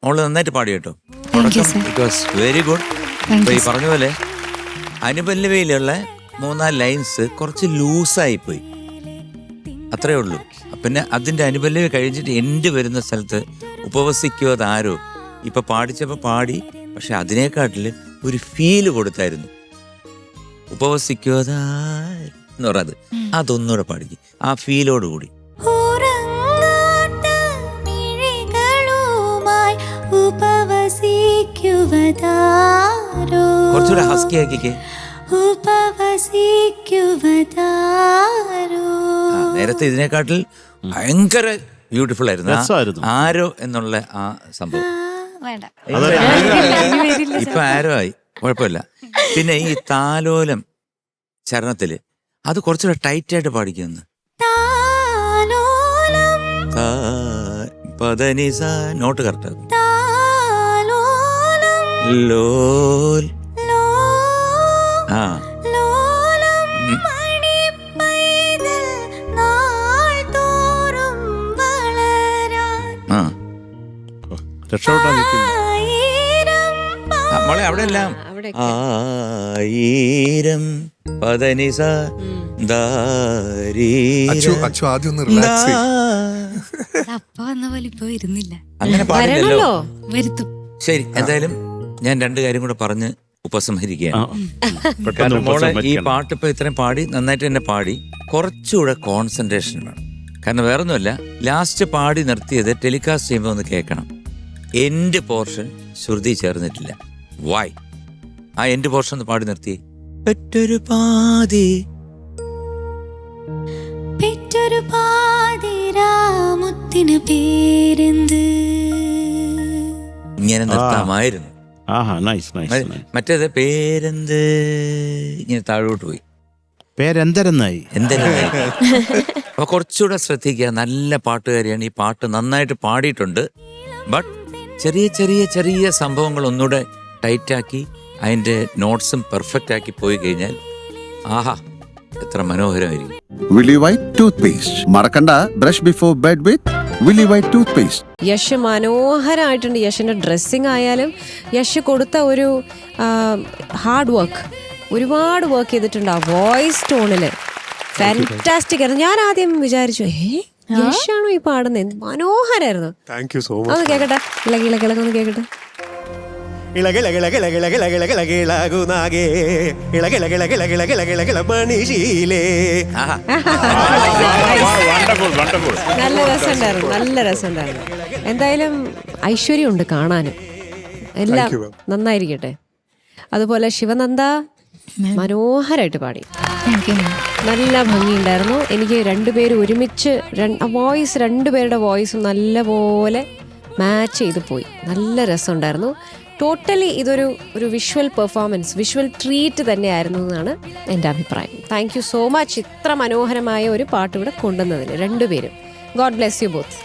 മോള് നന്നായിട്ട് പാടി കേട്ടോ. It was very good. അപ്പൊ ഈ പറഞ്ഞ പോലെ അനുപല്ലവിയിലുള്ള 4-4 ലൈൻസ് കുറച്ച് ലൂസായിപ്പോയി, അത്രേ ഉള്ളൂ. പിന്നെ അതിന്റെ അനുപല്ലവി കഴിച്ചിട്ട് എൻഡ് വരുന്ന സ്ഥലത്ത് ഉപവസിക്കുവതാരോ ഇപ്പൊ പാടിച്ചപ്പോ പാടി, പക്ഷെ അതിനേക്കാട്ടില് ഒരു ഫീല് കൊടുത്തായിരുന്നു. ഉപവസിക്കുവതാരെന്ന് പറഞ്ഞത് അതൊന്നുകൂടെ പാടിക്ക്, ആ ഫീലോടുകൂടി. കുറച്ചുകൂടെ ഹസ്കി ആക്കിക്കേ. നേരത്തെ ഇതിനെക്കാട്ടിൽ ഭയങ്കര ബ്യൂട്ടിഫുൾ ആയിരുന്നു ആരോ എന്നുള്ള ആ സംഭവം. ഇപ്പൊ ആരോ ആയി, കുഴപ്പമില്ല. പിന്നെ ഈ താലോലം ചരണത്തില് അത് കുറച്ചുകൂടെ ടൈറ്റ് ആയിട്ട് പാടിക്കുന്നു. പദനിസ നോട്ട് കറക്റ്റ്. ലോൽ ആ മോളെ അവിടെ എല്ലാം ആയിരം പദനിസ അങ്ങനെ പാടില്ലല്ലോ. ശരി, എന്തായാലും ഞാൻ 2 കാര്യം കൂടെ പറഞ്ഞ് ഉപസംഹരിക്കുകയാണ്. കാരണം മോളെ ഈ പാട്ട് ഇപ്പൊ ഇത്രയും പാടി നന്നായിട്ട് തന്നെ പാടി, കുറച്ചുകൂടെ കോൺസെൻട്രേഷൻ വേണം. കാരണം വേറൊന്നുമല്ല, ലാസ്റ്റ് പാടി നിർത്തിയത് ടെലികാസ്റ്റ് ചെയ്യുമ്പോൾ ഒന്ന് കേൾക്കണം. എൻഡ് പോർഷൻ ശ്രുതി ചേർന്നിട്ടില്ല. വായ് ആ എൻഡ് പോർഷൻ ഒന്ന് പാടി നിർത്തി. പെറ്റൊരു പാതി ഇങ്ങനെ നിർത്താമായിരുന്നു. മറ്റേത് പേരെന്ത് ഇങ്ങനെ താഴോട്ട് പോയി, പേരെന്തരെന്നായി. അപ്പൊ കുറച്ചുകൂടെ ശ്രദ്ധിക്കുക. നല്ല പാട്ടുകാരിയാണ്, ഈ പാട്ട് നന്നായിട്ട് പാടിയിട്ടുണ്ട്. ബട്ട് ചെറിയ ചെറിയ ചെറിയ സംഭവങ്ങൾ ഒന്നുകൂടെ ടൈറ്റാക്കി അതിന്റെ നോട്ട്സും പെർഫെക്റ്റ് ആക്കി പോയി കഴിഞ്ഞാൽ ആഹാ എത്ര മനോഹരമായിരിക്കും. വില്ലി വൈറ്റ് ടൂത്ത് പേസ്റ്റ് മറക്കണ്ട. Brush before bed with Willy white toothpaste. Yash മനോഹരമായിട്ടുണ്ട്. യശിന്റെ ഡ്രസ്സിങ് ആയാലും യശ് കൊടുത്ത ഒരു ഹാർഡ് വർക്ക്, ഒരുപാട് വർക്ക് ചെയ്തിട്ടുണ്ട് ആ വോയിസ് ടോണില്. ഫാന്റാസ്റ്റിക് ആയിരുന്നു. ഞാൻ ആദ്യം വിചാരിച്ചു യശാണോ ഈ പാടുന്നത്, മനോഹരായിരുന്നു. അത് കേക്കട്ടെ, ഇളകിളകിളക്കൊന്ന് കേക്കട്ടെ. നല്ല രസമുണ്ടായിരുന്നു, നല്ല രസമുണ്ടായിരുന്നു. എന്തായാലും ഐശ്വര്യമുണ്ട് കാണാനും, എല്ലാം നന്നായിരിക്കട്ടെ. അതുപോലെ ശിവനന്ദ മനോഹരമായിട്ട് പാടി, നല്ല ഭംഗിയുണ്ടായിരുന്നു. എനിക്ക് 2 പേര് ഒരുമിച്ച് വോയിസ്, 2 പേരുടെ വോയിസും നല്ലപോലെ മാച്ച് ചെയ്ത് പോയി. നല്ല രസമുണ്ടായിരുന്നു. ടോട്ടലി ഇതൊരു വിഷ്വൽ പെർഫോമൻസ്, വിഷ്വൽ ട്രീറ്റ് തന്നെയായിരുന്നു എന്നാണ് എൻ്റെ അഭിപ്രായം. താങ്ക് യു സോ മച്ച് ഇത്ര മനോഹരമായ ഒരു പാട്ട് ഇവിടെ കൊണ്ടുവന്നതിന് 2 പേരും. God bless you both.